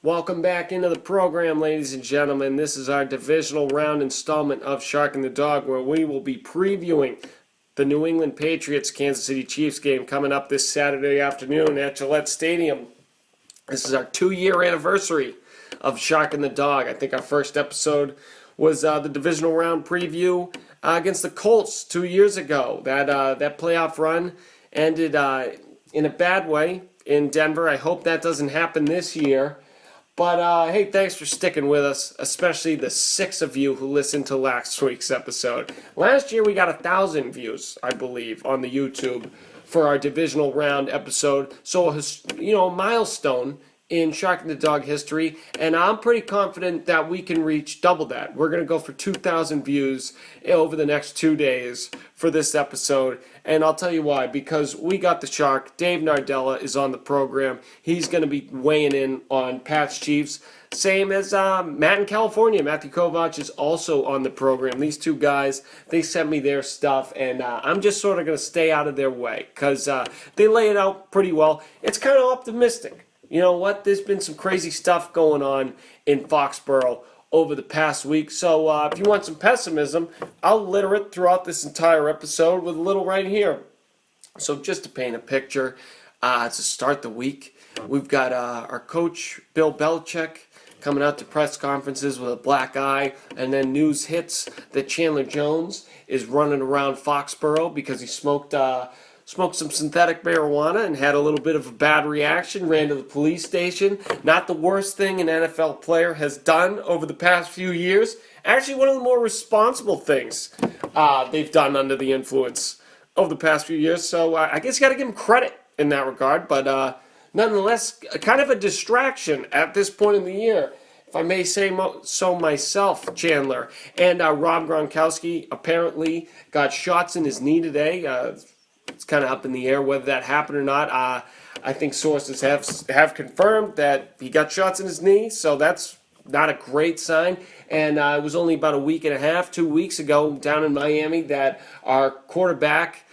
Welcome back into the program, ladies and gentlemen. This is our divisional round installment of Shark and the Dog, where we will be previewing the New England Patriots-Kansas City Chiefs game coming up this Saturday afternoon at Gillette Stadium. This is our 2-year anniversary of Shark and the Dog. I think our first episode was the divisional round preview against the Colts 2 years ago. That playoff run ended in a bad way in Denver. I hope that doesn't happen this year. But, hey, thanks for sticking with us, especially the 6 of you who listened to last week's episode. Last year we got 1,000 views, I believe, on the YouTube for our divisional round episode. So, a milestone in Shark and the Dog history, and I'm pretty confident that we can reach double that. We're going to go for 2,000 views over the next 2 days for this episode, and I'll tell you why. Because we got the Shark. Dave Nardella is on the program. He's going to be weighing in on Pats-Chiefs, same as Matt in California. Matthew Kovach is also on the program. These two guys, they sent me their stuff, and I'm just sort of going to stay out of their way because they lay it out pretty well. It's kind of optimistic. You know what? There's been some crazy stuff going on in Foxborough over the past week. So if you want some pessimism, I'll litter it throughout this entire episode with a little right here. So just to paint a picture, to start the week, we've got our coach, Bill Belichick, coming out to press conferences with a black eye, and then news hits that Chandler Jones is running around Foxborough because he smoked some synthetic marijuana and had a little bit of a bad reaction, ran to the police station. Not the worst thing an NFL player has done over the past few years. Actually, one of the more responsible things they've done under the influence over the past few years. So I guess you got to give him credit in that regard. But nonetheless, kind of a distraction at this point in the year, if I may say so myself, Chandler. And Rob Gronkowski apparently got shots in his knee today. It's kind of up in the air whether that happened or not. I think sources have confirmed that he got shots in his knee, so that's not a great sign. And it was only about a week and a half, 2 weeks ago down in Miami that our quarterback,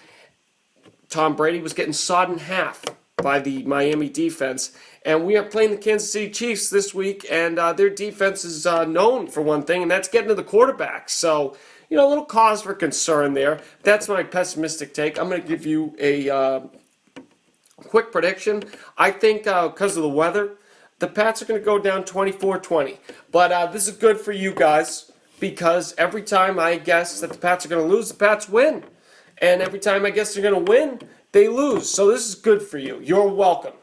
Tom Brady, was getting sawed in half by the Miami defense. And we are playing the Kansas City Chiefs this week, and their defense is known for one thing, and that's getting to the quarterback. So, a little cause for concern there. That's my pessimistic take. I'm going to give you a quick prediction. I think because of the weather, the Pats are going to go down 24-20. But this is good for you guys because every time I guess that the Pats are going to lose, the Pats win. And every time I guess they're going to win, they lose. So this is good for you. You're welcome.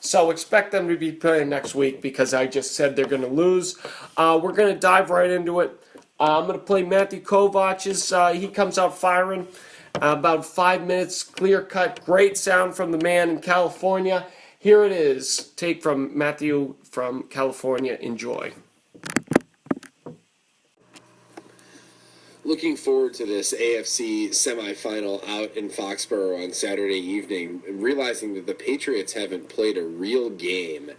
So expect them to be playing next week because I just said they're going to lose. We're going to dive right into it. I'm going to play Matthew Kovach's. He comes out firing. About 5 minutes, clear cut, great sound from the man in California. Here it is. Take from Matthew from California. Enjoy. Looking forward to this AFC semifinal out in Foxborough on Saturday evening, realizing that the Patriots haven't played a real game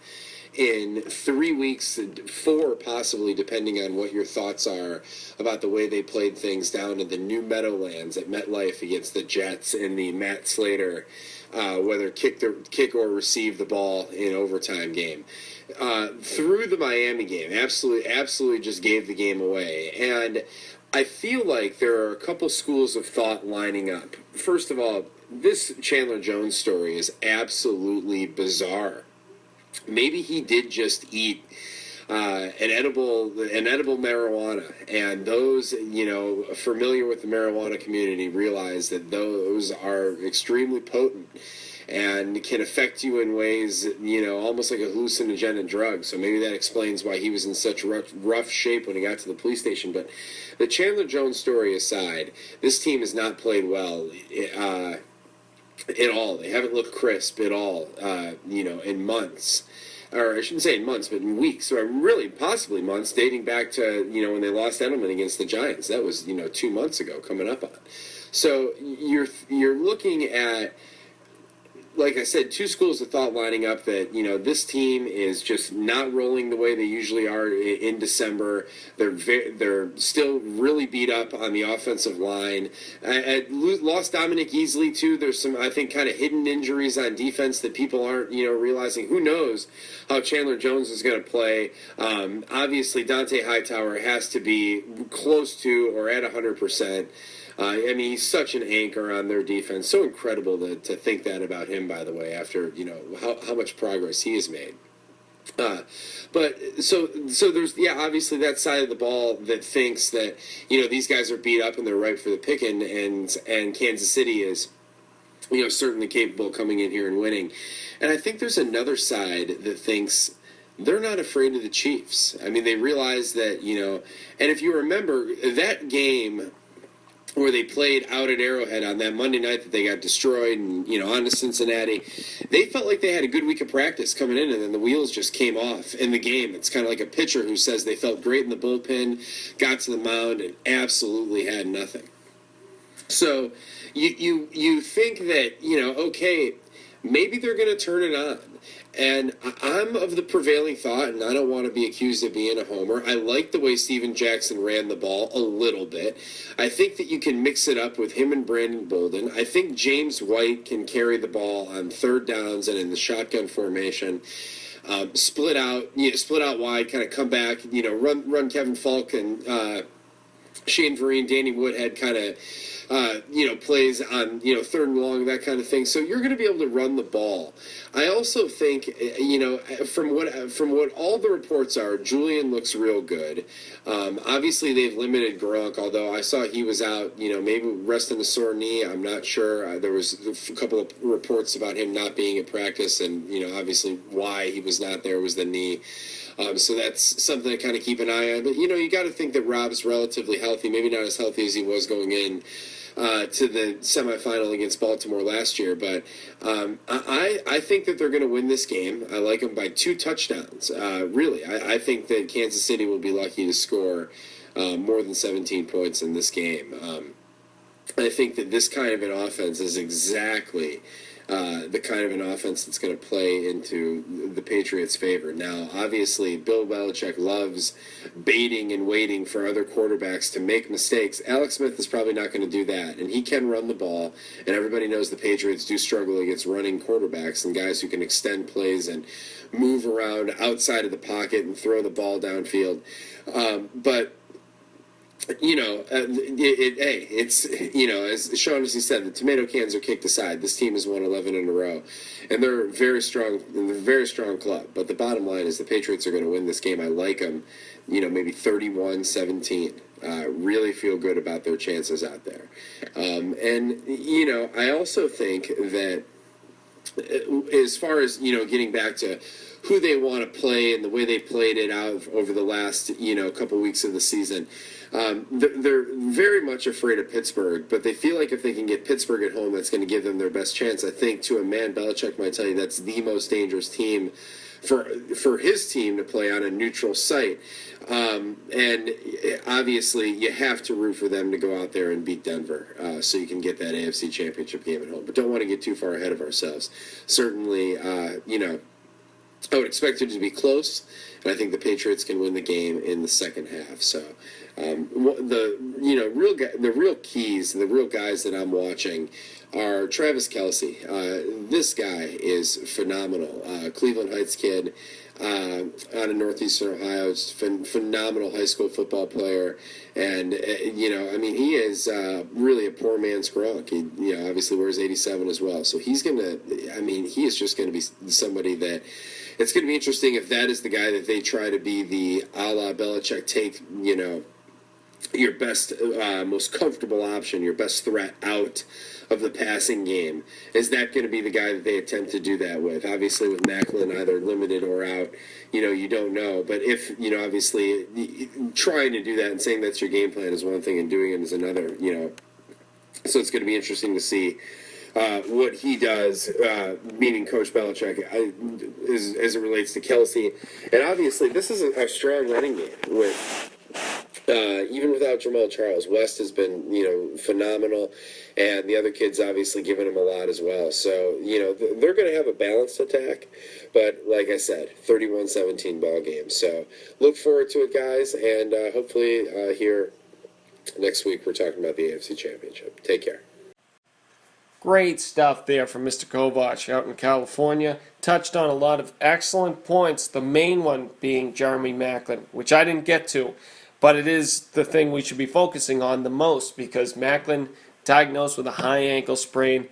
in 3 weeks, 4 possibly, depending on what your thoughts are about the way they played things down in the New Meadowlands at MetLife against the Jets in the Matt Slater, whether kick or receive the ball in overtime game. Through the Miami game, absolutely just gave the game away. And I feel like there are a couple schools of thought lining up. First of all, this Chandler Jones story is absolutely bizarre. Maybe he did just eat an edible marijuana, and those familiar with the marijuana community realize that those are extremely potent and can affect you in ways almost like a hallucinogenic drug. So maybe that explains why he was in such rough shape when he got to the police station. But the Chandler Jones story aside, this team has not played well at all. They haven't looked crisp at all, in months. Or I shouldn't say in months, but in weeks, or really possibly months, dating back to, when they lost Edelman against the Giants. That was, 2 months ago, coming up on. So you're looking at like I said, two schools of thought lining up that, this team is just not rolling the way they usually are in December. They're still really beat up on the offensive line. Lost Dominic Easley, too. There's some, I think, kind of hidden injuries on defense that people aren't, realizing. Who knows how Chandler Jones is going to play. Obviously, Dante Hightower has to be close to or at 100%. He's such an anchor on their defense. So incredible to think that about him, by the way, after, how much progress he has made. But so there's, obviously that side of the ball that thinks that, these guys are beat up and they're ripe for the picking, and Kansas City is, certainly capable of coming in here and winning. And I think there's another side that thinks they're not afraid of the Chiefs. They realize that, and if you remember that game where they played out at Arrowhead on that Monday night that they got destroyed and, on to Cincinnati, they felt like they had a good week of practice coming in, and then the wheels just came off in the game. It's kind of like a pitcher who says they felt great in the bullpen, got to the mound, and absolutely had nothing. So you think that, okay, maybe they're going to turn it on. And I'm of the prevailing thought, and I don't want to be accused of being a homer, I like the way Steven Jackson ran the ball a little bit. I think that you can mix it up with him and Brandon Bolden. I think James White can carry the ball on third downs and in the shotgun formation. Split out wide, kind of come back, run Kevin Falk and Shane Vereen, Danny Woodhead kind of, plays on, third and long, that kind of thing. So you're going to be able to run the ball. I also think, from what all the reports are, Julian looks real good. Obviously, they've limited Gronk, although I saw he was out, maybe resting a sore knee. I'm not sure. There was a couple of reports about him not being at practice, and, obviously why he was not there was the knee. So that's something to kind of keep an eye on. But, you got to think that Rob's relatively healthy, maybe not as healthy as he was going in to the semifinal against Baltimore last year. But I think that they're going to win this game. I like them by 2 touchdowns. Really, I think that Kansas City will be lucky to score more than 17 points in this game. I think that this kind of an offense is exactly the kind of an offense that's going to play into the Patriots' favor. Now, obviously, Bill Belichick loves baiting and waiting for other quarterbacks to make mistakes. Alex Smith is probably not going to do that, and he can run the ball, and everybody knows the Patriots do struggle against running quarterbacks and guys who can extend plays and move around outside of the pocket and throw the ball downfield. But it's as Shaughnessy said, the tomato cans are kicked aside. This team has won 11 in a row, and they're very strong. They're a very strong club. But the bottom line is the Patriots are going to win this game. I like them, maybe 31-17. Really feel good about their chances out there. I also think that as far as getting back to who they want to play and the way they played it out over the last couple weeks of the season. They're very much afraid of Pittsburgh, but they feel like if they can get Pittsburgh at home, that's going to give them their best chance. I think to a man, Belichick might tell you that's the most dangerous team for his team to play on a neutral site. And obviously, you have to root for them to go out there and beat Denver so you can get that AFC Championship game at home. But don't want to get too far ahead of ourselves. Certainly, I would expect it to be close, and I think the Patriots can win the game in the second half. So, the real keys, the real guys that I'm watching are Travis Kelce. This guy is phenomenal. Cleveland Heights kid, out of northeastern Ohio, phenomenal high school football player, and he is really a poor man's Gronk. He obviously wears 87 as well, so he is just gonna be somebody that. It's going to be interesting if that is the guy that they try to be the a la Belichick, take, your best, most comfortable option, your best threat out of the passing game. Is that going to be the guy that they attempt to do that with? Obviously, with Macklin either limited or out, you don't know. But if, obviously, trying to do that and saying that's your game plan is one thing and doing it is another, So it's going to be interesting to see what he does, meaning Coach Belichick, as it relates to Kelce. And obviously, this is a strong running game with Even without Jamal Charles, West has been, phenomenal, and the other kids obviously giving him a lot as well. So, they're going to have a balanced attack, but like I said, 31-17 ball game. So look forward to it, guys, and hopefully here next week we're talking about the AFC Championship. Take care. Great stuff there from Mr. Kovach out in California. Touched on a lot of excellent points, the main one being Jeremy Maclin, which I didn't get to, but it is the thing we should be focusing on the most because Maclin diagnosed with a high ankle sprain,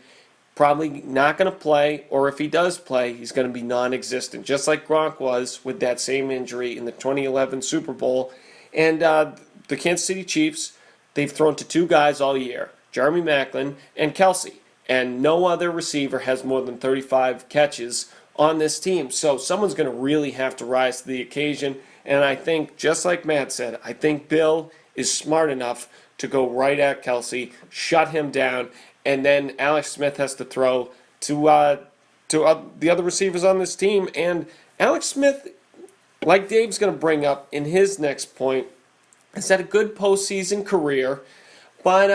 probably not going to play, or if he does play, he's going to be non-existent, just like Gronk was with that same injury in the 2011 Super Bowl. And the Kansas City Chiefs, they've thrown to two guys all year, Jeremy Maclin and Kelsey. And no other receiver has more than 35 catches on this team. So someone's going to really have to rise to the occasion. And I think, just like Matt said, I think Bill is smart enough to go right at Kelsey, shut him down, and then Alex Smith has to throw to the other receivers on this team. And Alex Smith, like Dave's going to bring up in his next point, has had a good postseason career, but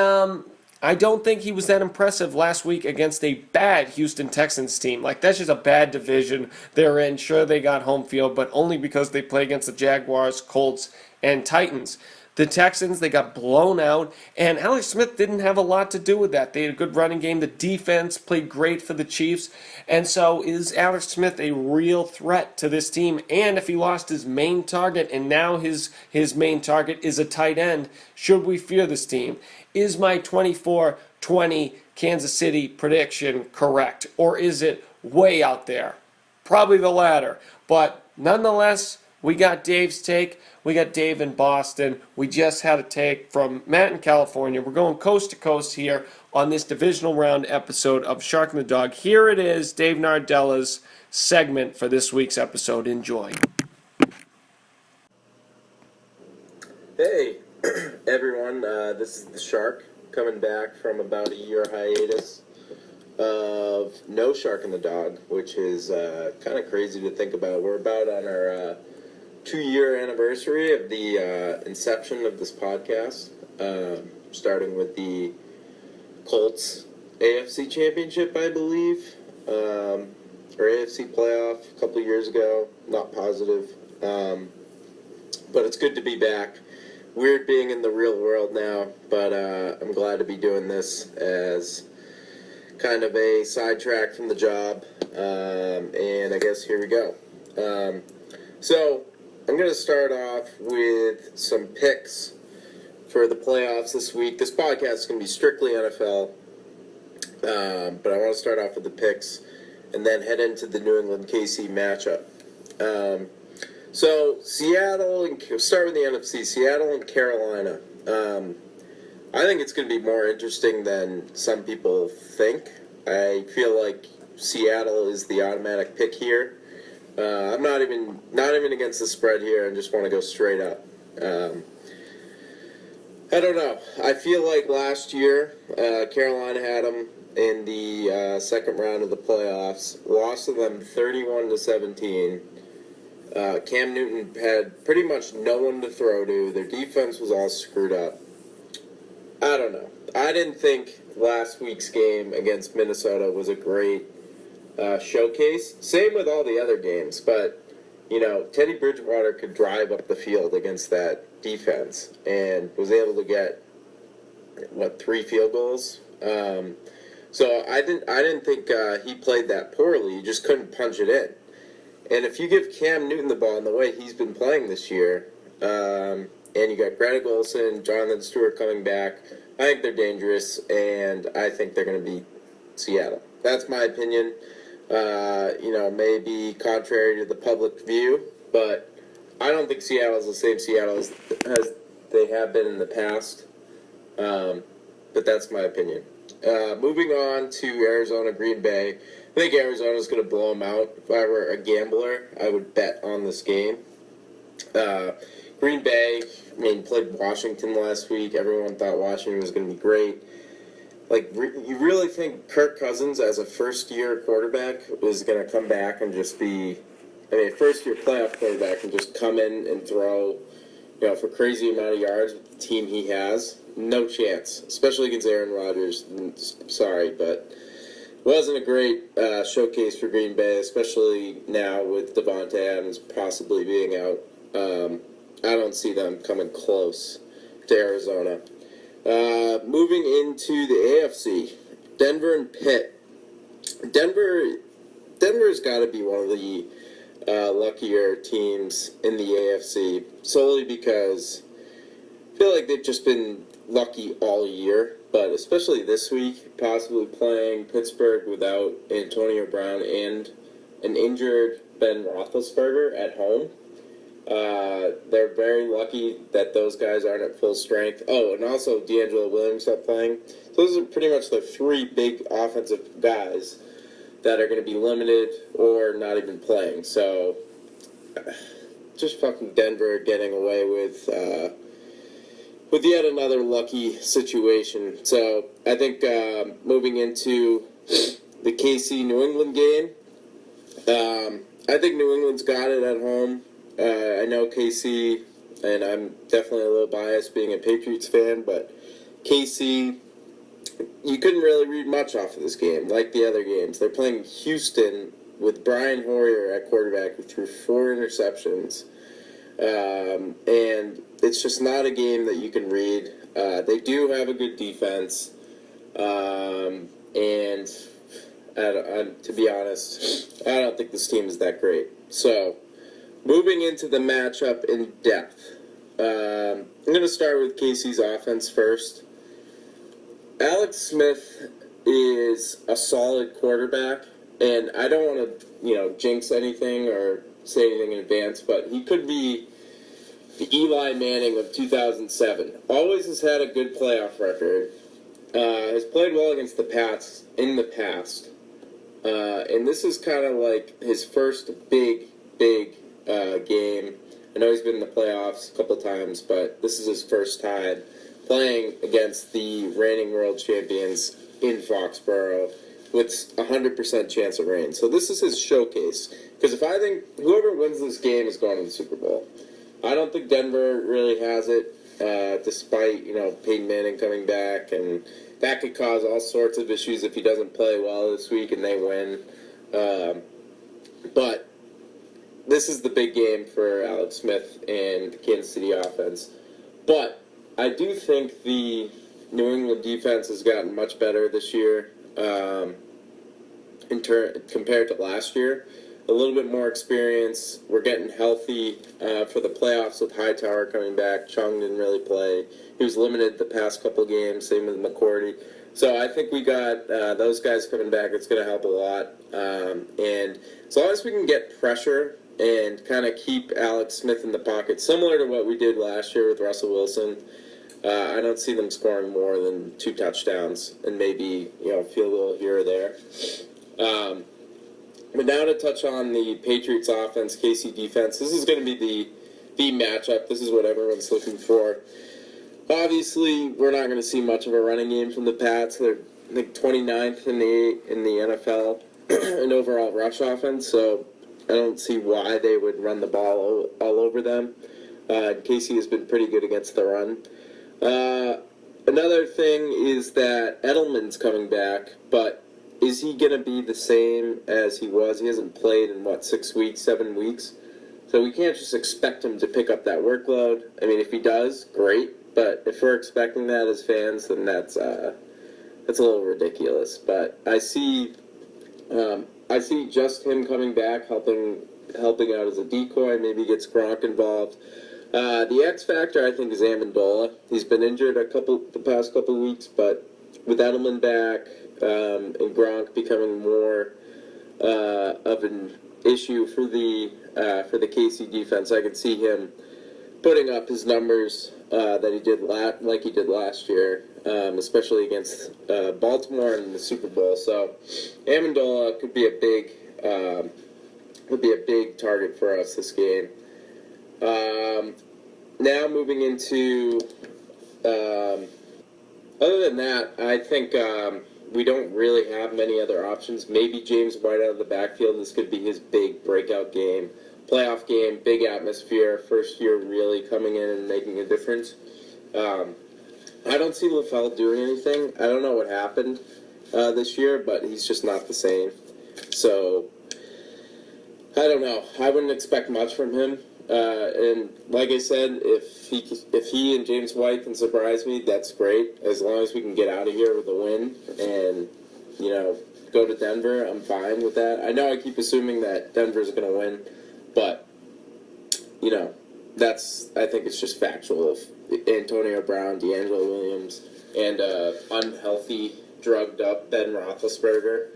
I don't think he was that impressive last week against a bad Houston Texans team. Like, that's just a bad division they're in. Sure, they got home field, but only because they play against the Jaguars, Colts, and Titans. The Texans, they got blown out, and Alex Smith didn't have a lot to do with that. They had a good running game. The defense played great for the Chiefs, and so is Alex Smith a real threat to this team? And if he lost his main target, and now his main target is a tight end, should we fear this team? Is my 24-20 Kansas City prediction correct, or is it way out there? Probably the latter, but nonetheless, we got Dave's take. We got Dave in Boston. We just had a take from Matt in California. We're going coast to coast here on this divisional round episode of Shark and the Dog. Here it is, Dave Nardella's segment for this week's episode. Enjoy. Hey, everyone. This is the Shark coming back from about a year hiatus of no Shark and the Dog, which is kind of crazy to think about. We're about on our 2-year anniversary of the inception of this podcast, starting with the Colts AFC Championship, I believe, or AFC playoff a couple of years ago. Not positive, but it's good to be back. Weird being in the real world now, but I'm glad to be doing this as kind of a sidetrack from the job, and I guess here we go. So I'm going to start off with some picks for the playoffs this week. This podcast is going to be strictly NFL, but I want to start off with the picks and then head into the New England-KC matchup. So Seattle, and start with the NFC, Seattle and Carolina. I think it's going to be more interesting than some people think. I feel like Seattle is the automatic pick here. I'm not even against the spread here and just want to go straight up. I don't know. I feel like last year Carolina had them in the second round of the playoffs, lost to them 31-17. Cam Newton had pretty much no one to throw to. Their defense was all screwed up. I don't know. I didn't think last week's game against Minnesota was a great showcase. Same with all the other games, but Teddy Bridgewater could drive up the field against that defense and was able to get 3 field goals. So I didn't think he played that poorly. He just couldn't punch it in. And if you give Cam Newton the ball in the way he's been playing this year, and you got Greta Golson, Jonathan Stewart coming back, I think they're dangerous, and I think they're going to beat Seattle. That's my opinion. Maybe contrary to the public view, but I don't think Seattle's the same Seattle as they have been in the past. But that's my opinion. Moving on to Arizona, Green Bay. I think Arizona's going to blow them out. If I were a gambler, I would bet on this game. Green Bay, played Washington last week. Everyone thought Washington was going to be great. You really think Kirk Cousins, as a first-year quarterback, is going to come back and just be, first-year playoff quarterback and just come in and throw, for crazy amount of yards with the team he has. No chance, especially against Aaron Rodgers. Sorry, but it wasn't a great showcase for Green Bay, especially now with Devontae Adams possibly being out. I don't see them coming close to Arizona. Moving into the AFC, Denver and Pitt. Denver's got to be one of the luckier teams in the AFC, solely because I feel like they've just been lucky all year, but especially this week, possibly playing Pittsburgh without Antonio Brown and an injured Ben Roethlisberger at home. They're very lucky that those guys aren't at full strength. Oh, and also D'Angelo Williams not playing. So those are pretty much the three big offensive guys that are going to be limited or not even playing. So just fucking Denver getting away with yet another lucky situation. So I think moving into the KC New England game, I think New England's got it at home. I know KC, and I'm definitely a little biased being a Patriots fan, but KC, you couldn't really read much off of this game, like the other games. They're playing Houston with Brian Hoyer at quarterback, who threw 4 interceptions. And it's just not a game that you can read. They do have a good defense. And to be honest, I don't think this team is that great. So, moving into the matchup in depth, I'm going to start with KC's offense first. Alex Smith is a solid quarterback, and I don't want to, jinx anything or say anything in advance, but he could be the Eli Manning of 2007. Always has had a good playoff record. Has played well against the Pats in the past. And this is kind of like his first big game. I know he's been in the playoffs a couple times, but this is his first time playing against the reigning world champions in Foxborough with 100% chance of rain. So this is his showcase. Because if I think whoever wins this game is going to the Super Bowl. I don't think Denver really has it, despite, Peyton Manning coming back, and that could cause all sorts of issues if he doesn't play well this week and they win. But this is the big game for Alex Smith and the Kansas City offense. But I do think the New England defense has gotten much better this year compared to last year. A little bit more experience. We're getting healthy for the playoffs with Hightower coming back. Chung didn't really play. He was limited the past couple games, same with McCourty. So I think we got those guys coming back. It's going to help a lot. And as long as we can get pressure and kind of keep Alex Smith in the pocket, similar to what we did last year with Russell Wilson, I don't see them scoring more than 2 touchdowns and maybe, field goal here or there. But now to touch on the Patriots offense, KC defense, this is going to be the matchup. This is what everyone's looking for. Obviously, we're not going to see much of a running game from the Pats. They're, I think, 29th in the NFL in overall rush offense, so I don't see why they would run the ball all over them. KC has been pretty good against the run. Another thing is that Edelman's coming back, but is he going to be the same as he was? He hasn't played in, 6 weeks, 7 weeks? So we can't just expect him to pick up that workload. I mean, if he does, great. But if we're expecting that as fans, then that's a little ridiculous. But I see just him coming back, helping out as a decoy. Maybe gets Gronk involved. The X factor, I think, is Amendola. He's been injured the past couple weeks, but with Edelman back, and Gronk becoming more of an issue for the KC defense, I could see him putting up his numbers that he did like he did last year, especially against Baltimore in the Super Bowl. So Amendola could be a big target for us this game. Now moving into other than that, I think we don't really have many other options. Maybe James White out of the backfield. This could be his big breakout game. playoff game, big atmosphere, first year really coming in and making a difference. I don't see LaFell doing anything. I don't know what happened this year, but he's just not the same. So, I don't know. I wouldn't expect much from him. And like I said, if he and James White can surprise me, that's great. As long as we can get out of here with a win and, go to Denver, I'm fine with that. I know I keep assuming that Denver's going to win, but, I think it's just factual. If Antonio Brown, D'Angelo Williams, and unhealthy, drugged up Ben Roethlisberger,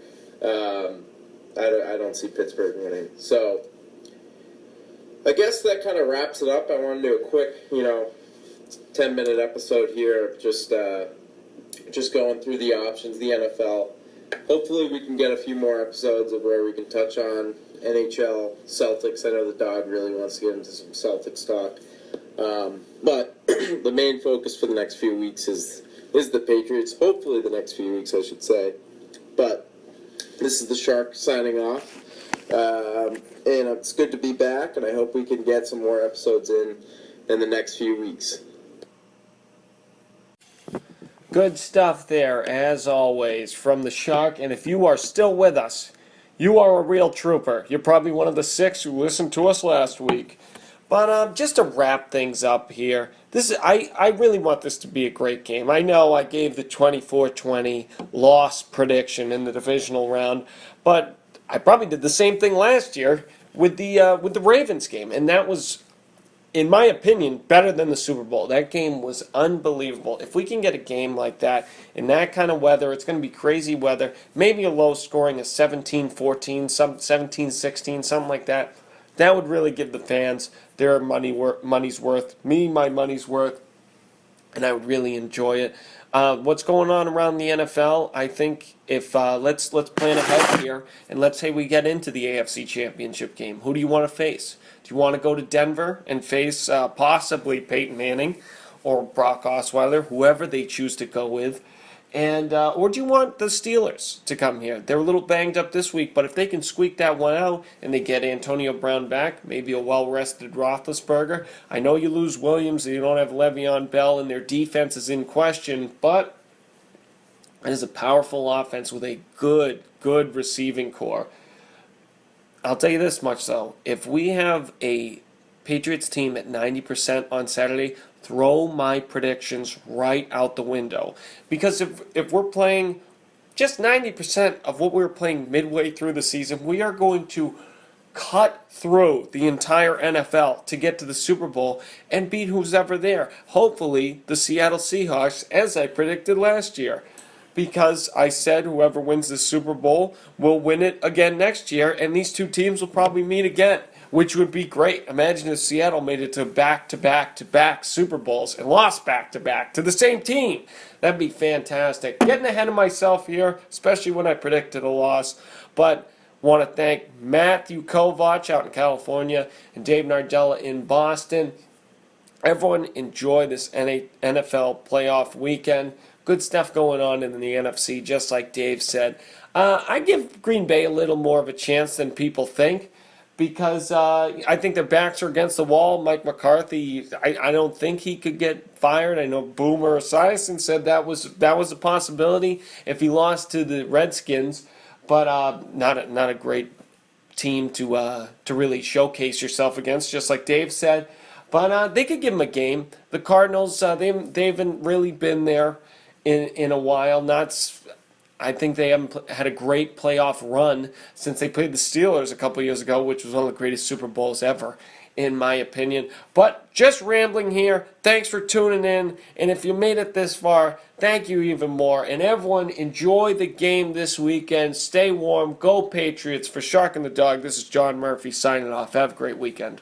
I don't see Pittsburgh winning. So, I guess that kind of wraps it up. I want to do a quick, 10-minute episode here, just going through the options, the NFL. Hopefully we can get a few more episodes of where we can touch on NHL, Celtics. I know the dog really wants to get into some Celtics talk. But the main focus for the next few weeks is the Patriots. Hopefully the next few weeks, I should say. But this is the Shark signing off. And it's good to be back, and I hope we can get some more episodes in the next few weeks. Good stuff there, as always, from the Shark. And if you are still with us, you are a real trooper. You're probably one of the 6 who listened to us last week. But just to wrap things up here, I really want this to be a great game. I know I gave the 24-20 loss prediction in the divisional round, but I probably did the same thing last year with the Ravens game, and that was, in my opinion, better than the Super Bowl. That game was unbelievable. If we can get a game like that in that kind of weather, it's going to be crazy weather, maybe a low scoring, a 17-14, 17-16, something like that. That would really give the fans their money's worth, me my money's worth, and I would really enjoy it. What's going on around the NFL? I think if let's plan ahead here, and let's say we get into the AFC Championship game. Who do you want to face? Do you want to go to Denver and face possibly Peyton Manning or Brock Osweiler, whoever they choose to go with? And or do you want the Steelers to come here? They're a little banged up this week, but if they can squeak that one out and they get Antonio Brown back, maybe a well-rested Roethlisberger. I know you lose Williams and you don't have Le'Veon Bell, and their defense is in question, but it is a powerful offense with a good receiving core. I'll tell you this much, though. If we have a Patriots team at 90% on Saturday, throw my predictions right out the window. Because if we're playing just 90% of what we were playing midway through the season, we are going to cut through the entire NFL to get to the Super Bowl and beat who's ever there. Hopefully, the Seattle Seahawks, as I predicted last year. Because I said whoever wins the Super Bowl will win it again next year, and these two teams will probably meet again, which would be great. Imagine if Seattle made it to back-to-back Super Bowls and lost back-to-back to the same team. That'd be fantastic. Getting ahead of myself here, especially when I predicted a loss, but want to thank Matthew Kovach out in California and Dave Nardella in Boston. Everyone enjoy this NFL playoff weekend. Good stuff going on in the NFC, just like Dave said. I give Green Bay a little more of a chance than people think because I think their backs are against the wall. Mike McCarthy, I don't think he could get fired. I know Boomer Esiason said that was a possibility if he lost to the Redskins, but not a great team to really showcase yourself against, just like Dave said. But they could give him a game. The Cardinals, they haven't really been there in a while. I think they haven't had a great playoff run since they played the Steelers a couple years ago, which was one of the greatest Super Bowls ever, in my opinion. But just rambling here. Thanks for tuning in. And if you made it this far, thank you even more. And everyone, enjoy the game this weekend. Stay warm. Go Patriots. For Shark and the Dog, this is John Murphy signing off. Have a great weekend.